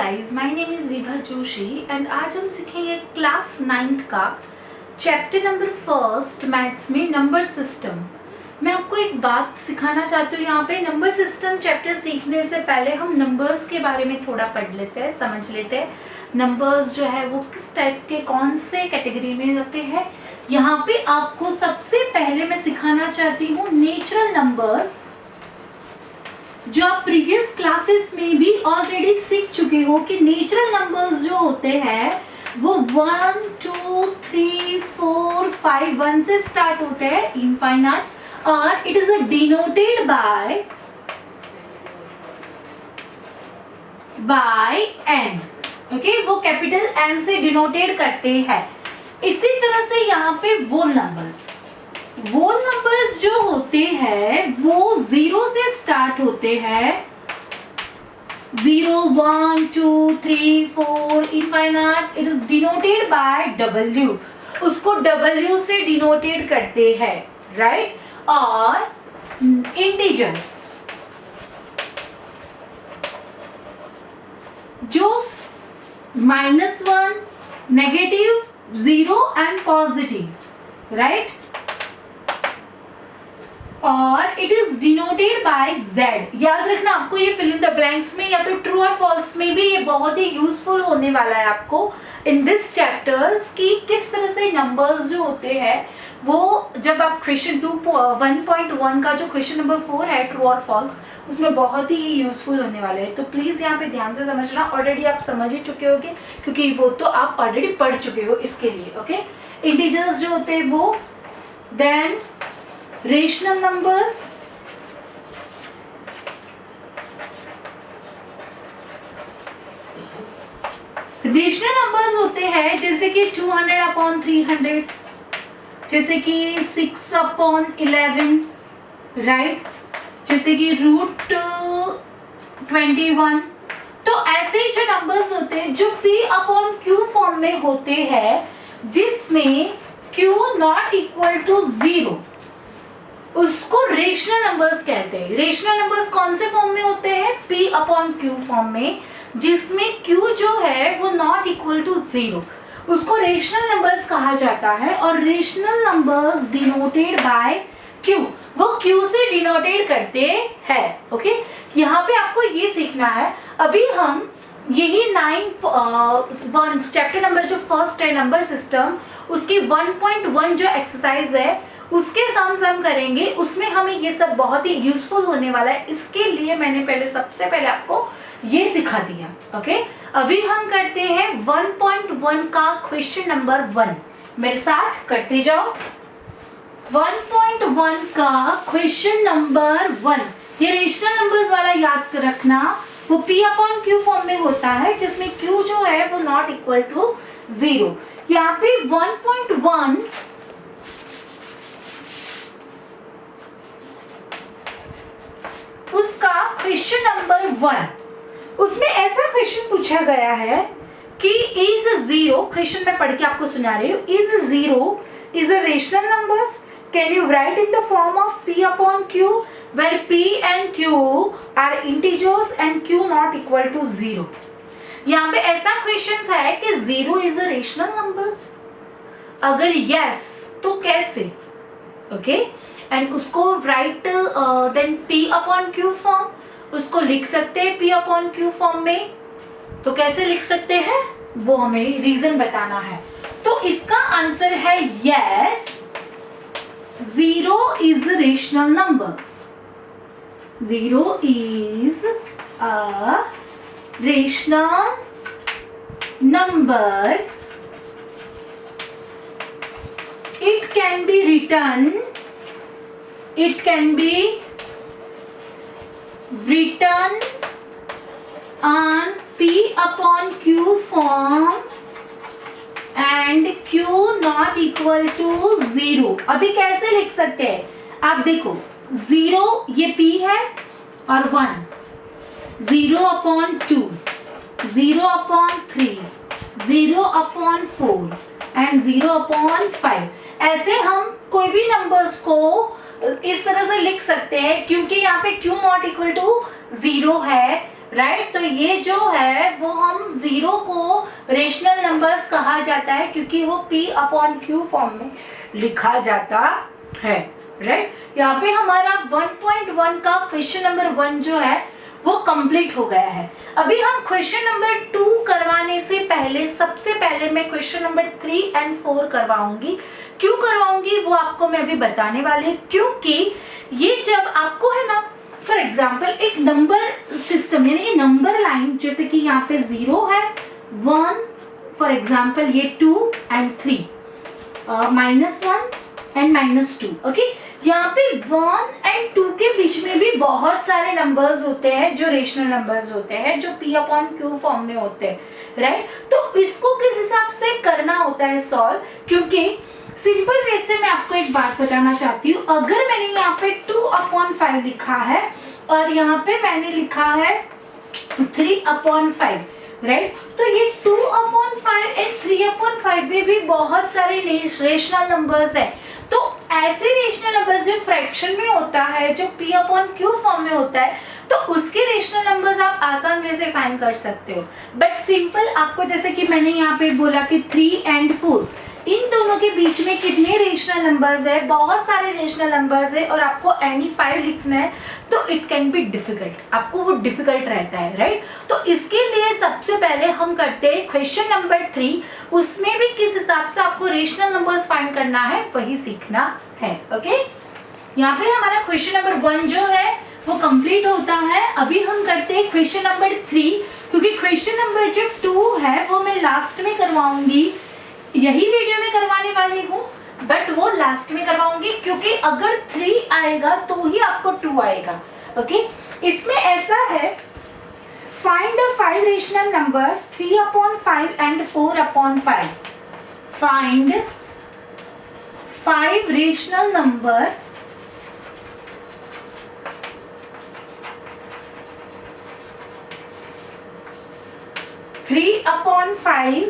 Guys, my name is Vibha Joshi and आज हम सीखेंगे क्लास 9th का चैप्टर नंबर फर्स्ट मैथ्स में नंबर सिस्टम। मैं आपको एक बात सिखाना चाहती हूँ यहाँ पे। नंबर सिस्टम चैप्टर सीखने से पहले हम नंबर्स के बारे में थोड़ा पढ़ लेते हैं, समझ लेते हैं। नंबर्स जो है वो किस टाइप्स के, कौन से कैटेगरी में आते हैं। यहाँ पे आपको सबसे पहले मैं सिखाना चाहती हूँ नेचुरल नंबर्स, जो आप प्रीवियस क्लासेस में भी ऑलरेडी सीख चुके हो कि नेचुरल नंबर्स जो होते हैं वो 1 2 3 4 5 1 से स्टार्ट होते हैं इनफाइनाइट, और it is denoted by n। Okay, वो कैपिटल n से डिनोटेड करते हैं। इसी तरह से यहाँ पे वो नंबर्स जो होते हैं वो 0 से स्टार्ट होते हैं। 0 1 2 3 4 infinite, it is denoted by W। उसको W से डिनोटेड करते हैं, राइट। और इंटीजर्स जो -1, नेगेटिव, 0 एंड पॉजिटिव, राइट। और it is denoted by Z। याद रखना, आपको ये फिल इन द ब्लैंक्स में या तो ट्रू और फॉल्स में भी ये बहुत ही यूजफुल होने वाला है आपको इन दिस चैप्टर्स कि किस तरह से नंबर्स जो होते हैं वो, जब आप क्वेश्चन 1.1 का जो क्वेश्चन नंबर 4 है ट्रू और फॉल्स, उसमें बहुत ही यूजफुल होने वाले हैं। तो प्लीज़ यहाँ पे ध्यान से समझना। ऑलरेडी आप समझ ही चुके होगे क्योंकि वो तो आप ऑलरेडी पढ़ चुके हो इसके लिए। ओके, इंटीजर्स जो होते हैं वो, then rational numbers, rational numbers होते हैं जैसे कि 200/300, जैसे कि 6/11, राइट, जैसे कि √21। तो ऐसे जो नंबर्स होते हैं जो P/Q फॉर्म में होते हैं, जिसमें Q नॉट इक्वल टू 0, उसको रेशनल नंबर्स कहते हैं। रेशनल नंबर्स कौन से फॉर्म में होते हैं? P/Q फॉर्म में, जिसमें Q जो है वो नॉट इक्वल टू 0, उसको रेशनल नंबर्स कहा जाता है। और rational numbers denoted by Q, वो Q से डिनोटेड करते हैं। ओके, यहाँ पे आपको ये सीखना है। अभी हम यही 9 चैप्टर नंबर जो फर्स्ट है नंबर सिस्टम, उसकी 1.1 जो एक्सरसाइज है उसके सम्स हम करेंगे। उसमें हमें ये सब बहुत ही यूजफुल होने वाला है। इसके लिए मैंने सबसे पहले आपको ये सिखा दिया। ओके, अभी हम करते हैं 1.1 का क्वेश्चन नंबर 1। मेरे साथ करते जाओ। 1.1 का क्वेश्चन नंबर 1, ये रेशनल नंबर्स वाला याद रखना, वो P/Q फॉर्म में होता है, जिसमें Q जो है वो नॉट इक्वल टू 0। यहाँ पे 1.1 उसका क्वेश्चन नंबर 1, उसमें ऐसा क्वेश्चन पूछा गया है कि इज 0, क्वेश्चन में पढ़ के आपको सुना रही हूँ, is 0 is a rational numbers, can you right in the form of P/Q where P and Q are integers and Q not equal to 0। यहाँ पे ऐसा क्वेश्चन है कि 0 इज अ रेशनल नंबर्स, अगर यस तो कैसे। ओके, एंड उसको right then P/Q form, उसको लिख सकते हैं P/Q फॉर्म में। तो कैसे लिख सकते हैं वो हमें रीजन बताना है। तो इसका आंसर है yes, 0 is rational number. 0 is a rational number. It can be written on P/Q form and Q not equal to 0। अभी कैसे लिख सकते हैं आप देखो, 0 ये P है और 1, 0/2, 0/3, 0/4 एंड 0/5। ऐसे हम कोई भी नंबर्स को इस तरह से लिख सकते हैं, क्योंकि यहाँ पे Q नॉट इक्वल टू 0 है, राइट। तो ये जो है वो हम 0 को रेशनल नंबर्स कहा जाता है क्योंकि वो P/Q फॉर्म में लिखा जाता है, राइट। यहाँ पे हमारा 1.1 का क्वेश्चन नंबर 1 जो है वो कंप्लीट हो गया है। अभी हम क्वेश्चन नंबर 2 करवाने से पहले सबसे पहले मैं क्वेश्चन नंबर 3 एंड 4 करवाऊंगी। क्यों करवाऊंगी वो आपको मैं अभी बताने वाली, क्योंकि ये जब आपको है ना फॉर एग्जाम्पल एक नंबर सिस्टम यानी कि नंबर लाइन, जैसे कि यहाँ पे 0 है, 1 फॉर एग्जाम्पल ये 2 एंड 3, -1 एंड -2, ओके। यहाँ पे 1 एंड 2 के बीच में भी बहुत सारे नंबर्स होते हैं जो रेशनल नंबर्स होते हैं, जो P/Q फॉर्म में होते हैं, राइट। तो इसको किस हिसाब से करना होता है सॉल्व, क्योंकि सिंपल वे से मैं आपको एक बात बताना चाहती हूँ। अगर मैंने यहाँ पे 2/5 लिखा है और यहाँ पे मैंने लिखा है 3/5, राइट, तो ये 2/5 एंड 3/5 में भी बहुत सारे रेशनल नंबर्स हैं। तो ऐसे रेशनल नंबर्स जो फ्रैक्शन में होता है, जो P/Q फॉर्म में होता है, तो उसके रेशनल नंबर्स आप आसान वे से फाइंड कर सकते हो। बट सिंपल आपको, जैसे कि मैंने यहाँ पे बोला कि 3 एंड 4, इन दोनों के बीच में कितने रेशनल नंबर्स है, बहुत सारे रेशनल नंबर्स है और आपको एनी 5 लिखना है, तो इट कैन बी डिफिकल्ट, आपको वो डिफिकल्ट रहता है, राइट। तो इसके लिए सबसे पहले हम करते हैं क्वेश्चन नंबर 3, उसमें भी किस हिसाब से आपको रेशनल नंबर्स फाइंड करना है वही सीखना है, ओके। यहाँ पे हमारा क्वेश्चन नंबर 1 जो है वो कंप्लीट होता है। अभी हम करते हैं क्वेश्चन नंबर 3, क्योंकि क्वेश्चन नंबर जो 2 है वो मैं लास्ट में करवाऊंगी, यही वीडियो में करवाने वाली हूँ, बट वो लास्ट में करवाऊंगी क्योंकि अगर 3 आएगा तो ही आपको 2 आएगा, ओके। इसमें ऐसा है, find the 5 rational numbers 3/5 and 4/5। Find 5 rational number three upon 5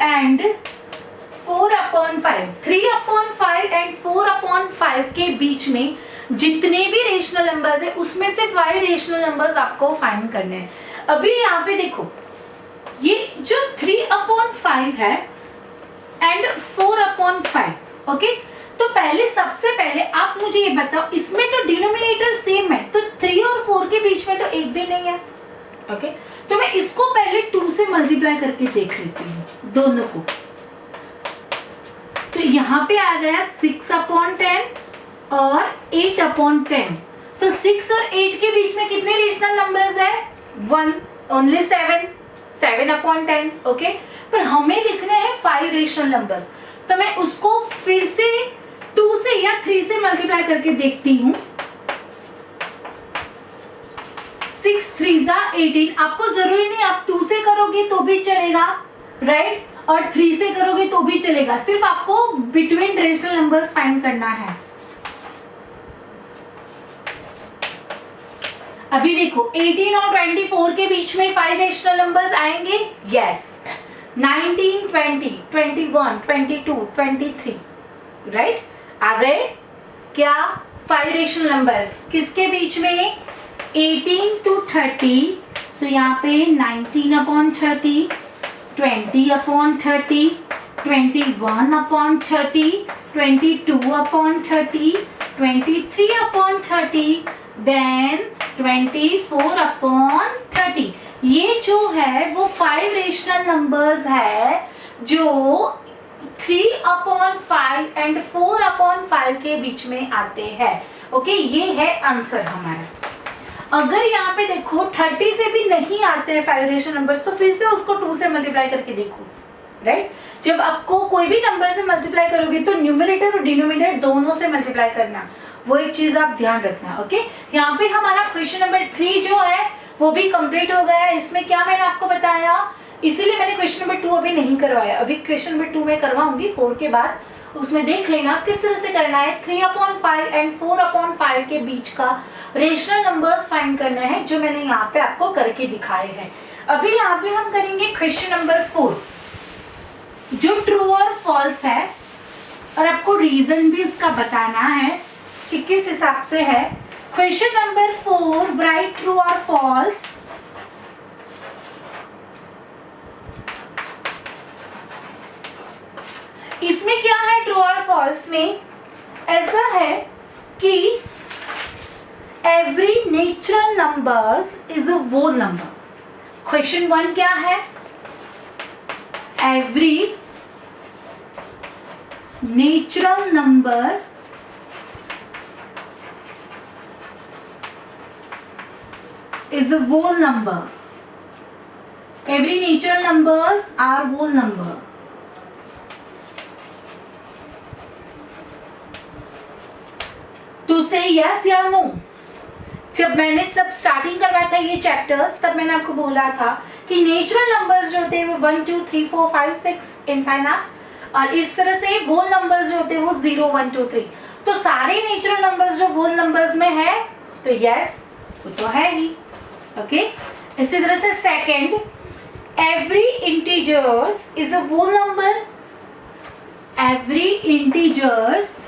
and 4/5। 3/5 and 4/5 के बीच में जितने भी रेशनल नंबर्स है उसमें से 5 रेशनल नंबर्स आपको फाइंड करने हैं। अभी यहाँ पे देखो, ये जो 3/5 है एंड 4/5, ओके। तो पहले सबसे पहले आप मुझे ये बताओ, इसमें तो डिनोमिनेटर सेम है, तो 3 और 4 के बीच में तो एक भी नहीं है, ओके। तो मैं इसको पहले 2 से मल्टीप्लाई करके देख लेती हूँ दोनों को। तो यहाँ पे आ गया 6/10 और 8/10। तो 6 और 8 के बीच में कितने रेशनल नंबर्स है? 1, ओनली 7, 7/10, ओके। पर हमें लिखने हैं 5 रेशनल नंबर्स, तो मैं उसको फिर से 2 से या 3 से मल्टीप्लाई करके देखती हूँ। 6 3 18। आपको जरूरी नहीं आप 2 से करोगे तो भी चलेगा, राइट, और 3 से करोगे तो भी चलेगा, सिर्फ आपको बिटवीन रेशनल नंबर्स फाइंड करना है। अभी देखो 18 और 24 के बीच में 5 रेशनल नंबर्स आएंगे, यस। 19 20 21 22 23, राइट, आ गए क्या 5 रेशनल नंबर्स किसके बीच में? 18 to 30, तो यहाँ पे 19/30, 20/30, 21/30, 22/30, 23/30, देन 24/30। ये जो है वो 5 रेशनल नंबर्स है जो 3/5 एंड 4/5 के बीच में आते हैं, ओके। ये है आंसर हमारा। अगर यहाँ पे देखो 30 से भी नहीं आते हैं 5 रेशनल नंबर्स, तो फिर से उसको 2 से मल्टीप्लाई करके देखो, राइट। जब आपको कोई भी नंबर से मल्टीप्लाई करोगे तो न्यूमरेटर और डिनोमिनेटर दोनों से मल्टीप्लाई करना, वो एक चीज आप ध्यान रखना, ओके। यहाँ पे हमारा क्वेश्चन नंबर 3 जो है वो भी कंप्लीट हो गया है। इसमें क्या मैंने आपको बताया, इसीलिए मैंने क्वेश्चन नंबर 2 अभी नहीं करवाया, अभी क्वेश्चन नंबर 2 में करवाऊंगी 4 के बाद। उसमें देख लेना किस तरह से करना है। 3/5 एंड 4/5 के बीच का रेशनल नंबर्स फाइंड करना है, जो मैंने यहाँ पे आपको करके दिखाए हैं। अभी यहाँ पे हम करेंगे क्वेश्चन नंबर 4, जो ट्रू और फॉल्स है, और आपको रीजन भी उसका बताना है कि किस हिसाब से है। क्वेश्चन नंबर 4, राइट ट्रू और फॉल्स। इसमें क्या है ट्रू और फॉल्स में? ऐसा है कि every natural numbers is a whole number. Question 1 क्या है? Every natural number is a whole number. Every natural numbers are whole number. To say yes या no? जब मैंने सब स्टार्टिंग करवाया था ये चैप्टर्स, तब मैंने आपको बोला था कि नेचुरल नंबर्स जो होते हैं वो 1 2 3 4 5 6 इनफाइनाइट, और इस तरह से होल नंबर्स जो होते हैं वो 0 1 2 3। तो सारे नेचुरल नंबर्स जो होल नंबर्स में है तो यस, वो तो है ही। ओके, इसी तरह से second, every integers is a whole number. Every integers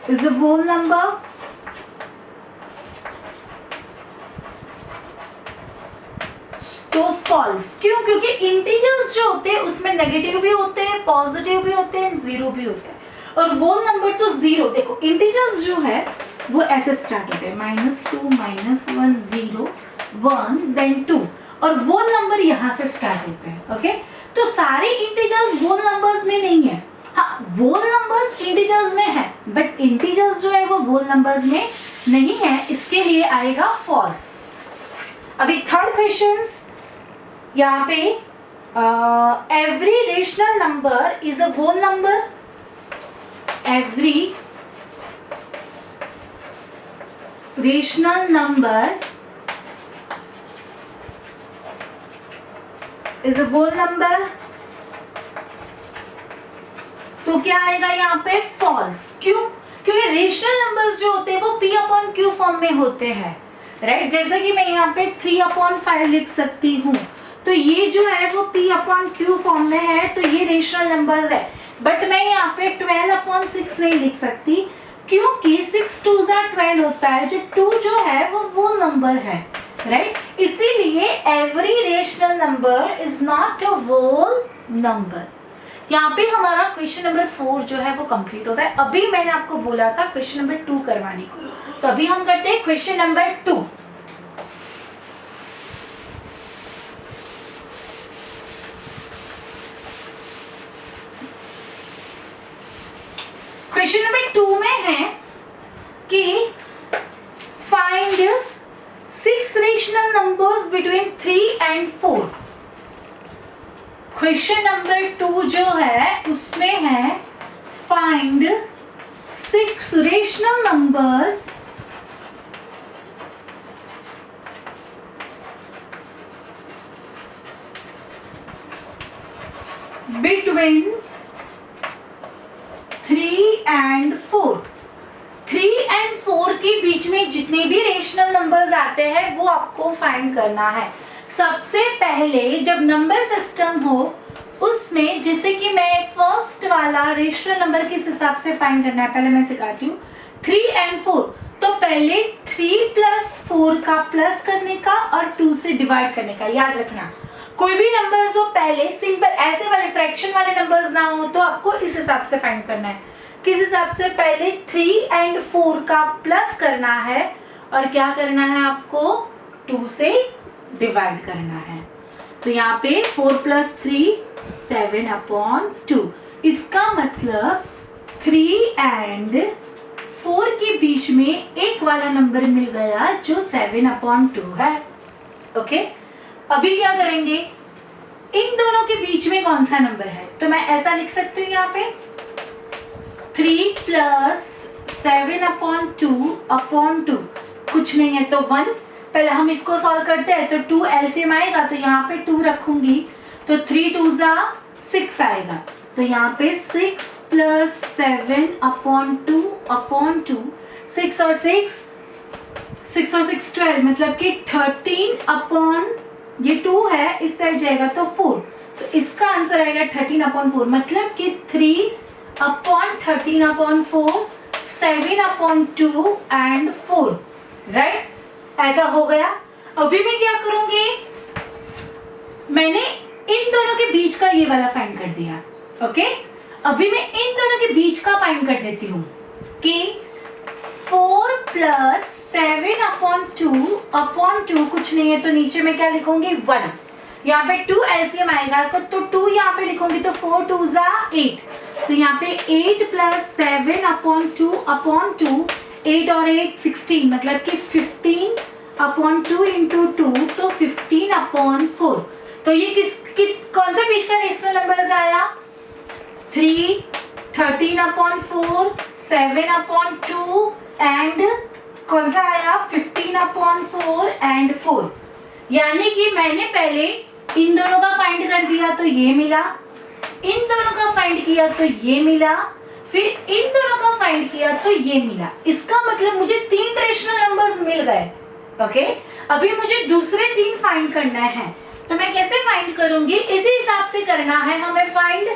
is a whole number. तो फॉल्स क्यों? क्योंकि इंटीजर्स जो होते हैं उसमें नेगेटिव भी होते हैं, पॉजिटिव भी होते हैं, जीरो भी होते हैं, और वोल नंबर तो जीरो। देखो इंटीजर्स जो है वो ऐसे स्टार्ट होते हैं, -2 -1 0 1 देन 2, और वोल नंबर यहाँ से स्टार्ट होते हैं। ओके, तो सारे इंटीजर्स वोल नंबर्स में नहीं है। हाँ, वोल नंबर्स इंटीजर्स में है, बट इंटीजर्स जो है वो वोल नंबर्स में नहीं है, इसके लिए आएगा फॉल्स। अभी थर्ड क्वेश्चंस यहाँ पे, every rational number is a whole number. Every rational number is a whole number। तो क्या आएगा यहाँ पे? फॉल्स। क्यों? क्योंकि रेशनल नंबर्स जो होते हैं वो P/Q फॉर्म में होते हैं, राइट? जैसे कि मैं यहाँ पे 3/5 लिख सकती हूँ, तो ये जो है वो P/Q फॉर्म में है, तो ये रेशनल नंबर्स है। बट मैं यहाँ पे 12/6 नहीं लिख सकती, क्योंकि 6 2 12 होता है, जो 2 जो है वो नंबर है, राइट? इसीलिए every rational number is not a whole number. यहाँ पे हमारा क्वेश्चन नंबर 4 जो है वो कंप्लीट होता है। अभी मैंने आपको बोला था क्वेश्चन नंबर 2 करवाने को, तो अभी हम करते हैं क्वेश्चन नंबर 2। क्वेश्चन नंबर 2 में है कि find 6 rational numbers between 3 and 4। Question number 2 जो है उसमें है find 6 rational numbers between 3 and 4। 3 and 4 के बीच में जितने भी रेशनल नंबर्स आते हैं वो आपको फाइंड करना है। सबसे पहले जब नंबर सिस्टम हो उसमें, जैसे कि मैं फर्स्ट वाला रेशनल नंबर किस हिसाब से फाइंड करना है पहले मैं सिखाती हूँ। 3 and 4, तो पहले 3 + 4 का प्लस करने का और 2 से डिवाइड करने का, याद रखना। कोई भी नंबर्स हो पहले सिंपल ऐसे वाले फ्रैक्शन वाले नंबर्स ना हो तो आपको इस हिसाब से फाइंड करना है। किस हिसाब से? पहले 3 and 4 का प्लस करना है और क्या करना है आपको? 2 से डिवाइड करना है। तो यहाँ पे 4 + 3 7/2। इसका मतलब 3 and 4 के बीच में एक वाला नंबर मिल गया जो 7/2 है। ओके, अभी क्या करेंगे? इन दोनों के बीच में कौन सा नंबर है? तो मैं ऐसा लिख सकती हूँ यहाँ पे 3 + 7/2 कुछ नहीं है तो 1। पहले हम इसको सॉल्व करते हैं, तो 2 एलसीएम आएगा, तो यहाँ पे 2 रखूंगी, तो 3 2 6 आएगा। तो यहाँ पे 6 + 7/2 6 और 6 12, मतलब कि 13 ये 2 है, इस साइड जाएगा तो 4, तो इसका आंसर आएगा 13/4, मतलब कि 3 upon 13 upon 4, 7 upon 2 and 4, right? ऐसा हो गया। अभी मैं क्या करूंगी, मैंने इन दोनों के बीच का ये वाला फाइंड कर दिया, ओके? अभी मैं इन दोनों के बीच का फाइंड कर देती हूँ कि 4 प्लस 7 अपॉन 2 कुछ नहीं है तो नीचे में क्या लिखूंगी 1, यहाँ पे 2 एलसीएम आएगा तो 2 यहाँ पे लिखूंगी तो 4 2 जा 8, तो यहाँ पे 8 प्लस 7 अपॉन 2 8 और 8 16, मतलब कि 15 अपॉन 2 इंटू 2 तो 15 अपॉन 4। तो ये कौन सा बीच का रेशनल नंबर्स आया? 3, 13 अपॉन 4, 7 अपॉन 2 एंड कौन सा आया? 15 अपॉन 4 एंड 4। यानी कि मैंने पहले इन दोनों का फाइंड कर दिया तो ये मिला, इन दोनों का फाइंड किया तो ये मिला, फिर इन दोनों का फाइंड किया तो ये मिला। इसका मतलब मुझे 3 रेशनल नंबर्स मिल गए, ओके? अभी मुझे दूसरे 3 फाइंड करना है, तो मैं कैसे फाइंड करूंगी? इसी हिसाब से करना है हमें फाइंड।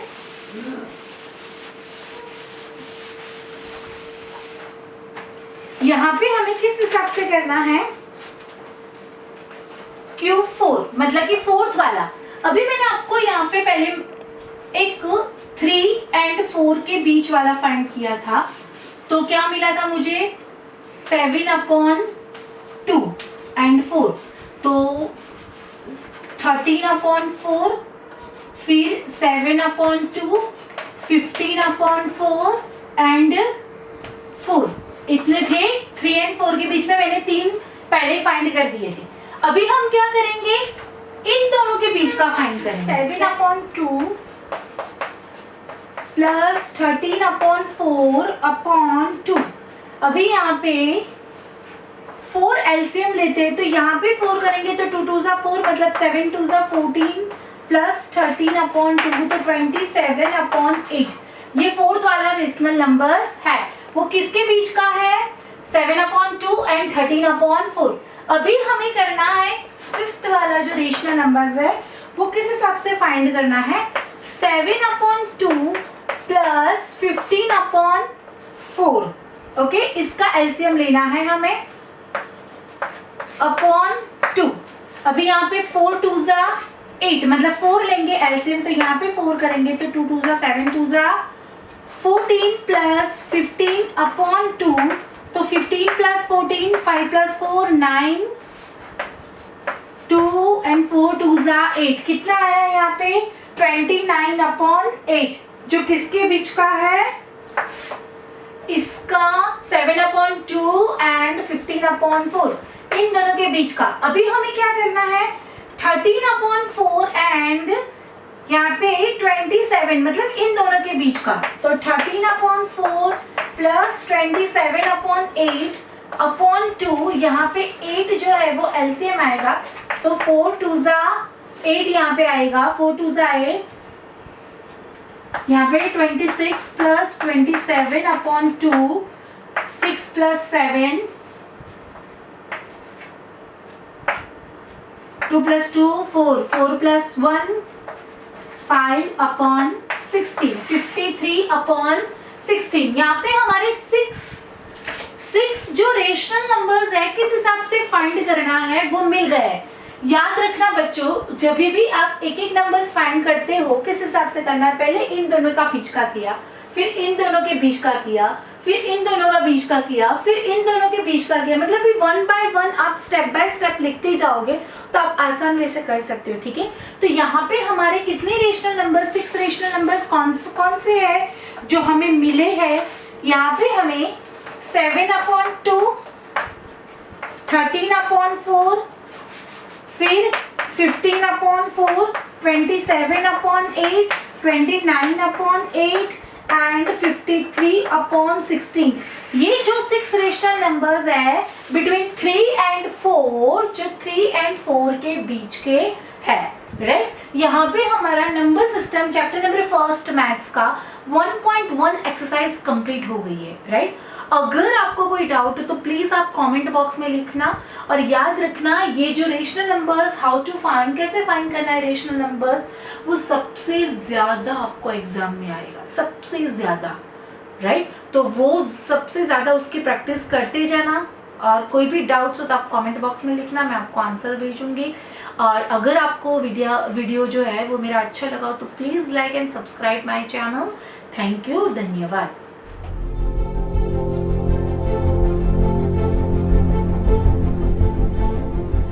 यहां पे हमें किस हिसाब से करना है? Q4, मतलब कि फोर्थ वाला। अभी मैंने आपको यहाँ पे पहले एक 3 एंड 4 के बीच वाला फाइंड किया था, तो क्या मिला था मुझे? 7 अपॉन 2 एंड 4, तो 13 अपॉन 4, फिर 7 अपॉन 2, 15 अपॉन 4 एंड 4। इतने थे 3 एंड 4 के बीच में, मैंने 3 पहले फाइंड कर दिए थे। अभी हम क्या करेंगे? इन दोनों के बीच का फाइंड करेंगे। 7 अपॉन 2 प्लस 13 अपॉन 4 अपॉन 2। अभी यहाँ पे 4 एलसीएम लेते हैं तो यहाँ पे 4 करेंगे तो 2 2 जा 4, मतलब 7 2 जा 14 प्लस 13 अपॉन 2 तो 27 अपॉन 8। ये फोर्थ वाला रेशनल नंबर्स है, वो किसके बीच का है? 7 अपॉन 2 एंड 13 अपॉन 4। अभी हमें करना है फिफ्थ वाला जो रेशनल नंबर्स है वो किस हिसाब से फाइंड करना है? 7 अपॉन 2 प्लस 15 अपॉन 4, ओके? इसका एलसीएम लेना है हमें अपॉन 2। अभी यहाँ पे 4 2 जा 8, मतलब 4 लेंगे एलसीएम, तो यहाँ पे 4 करेंगे तो 2 2 जा 7 2 जा 14 प्लस 15 अपॉन 2, तो 15 प्लस 14, 5 प्लस 4 9, 2 एंड 4 2 जा 8। कितना आया यहाँ पे? 29 अपॉन 8, जो किसके बीच का है? इसका 7 अपॉन 2 एंड 15 अपॉन 4, इन दोनों के बीच का। अभी हमें क्या करना है? 13 अपॉन 4 एंड यहाँ पे 27, मतलब इन दोनों के बीच का। तो 13 अपॉन 4 प्लस 27 अपॉन 8 अपॉन 2, यहाँ पे 8 जो है वो एलसीएम आएगा, तो 4 2 जा 8 यहाँ पे आएगा, 4 2 जा 8, यहाँ पे 26 plus 27 upon 2, 6 plus 7, 2 plus 2 4, 4 plus 1 5 upon 16, 53 upon 16। यहाँ पे हमारे 6 जो रेशनल नंबर्स है किस हिसाब से फाइंड करना है वो मिल गए हैं। याद रखना बच्चों, जब भी आप एक एक नंबर्स फाइंड करते हो किस हिसाब से करना है? पहले इन दोनों का बीच का किया, फिर इन दोनों के बीच का किया, फिर इन दोनों का बीच का किया, फिर इन दोनों के बीच का किया, मतलब भी 1 बाय 1 आप स्टेप बाय स्टेप लिखते जाओगे तो आप आसान वे से कर सकते हो, ठीक है? तो यहाँ पे हमारे कितने रेशनल नंबर्स, 6 रेशनल नंबर्स कौन से है जो हमें मिले हैं? यहाँ पे हमें 7 अपॉन 2, 13 अपॉन 4, फिर 15 upon 4, 27 upon 8, 29 upon 8 and 53 upon 16। ये जो 6 रेशनल नंबर्स है बिटवीन 3 एंड 4, जो 3 एंड 4 के बीच के है, राइट। यहाँ पे हमारा number system chapter number first maths का 1.1 एक्सरसाइज कंप्लीट हो गई है, राइट। अगर आपको कोई डाउट हो तो प्लीज आप कमेंट बॉक्स में लिखना, और याद रखना ये जो rational numbers how to find, कैसे फाइंड करना है रेशनल नंबर्स, वो सबसे ज्यादा आपको एग्जाम में आएगा, सबसे ज्यादा, राइट। तो वो सबसे ज्यादा उसकी प्रैक्टिस करते जाना, और कोई भी डाउट्स हो तो आप कमेंट बॉक्स में लिखना, मैं आपको आंसर भेजूंगी। और अगर आपको वीडियो जो है वो मेरा अच्छा लगा तो please like and subscribe my channel. Thank you, धन्यवाद।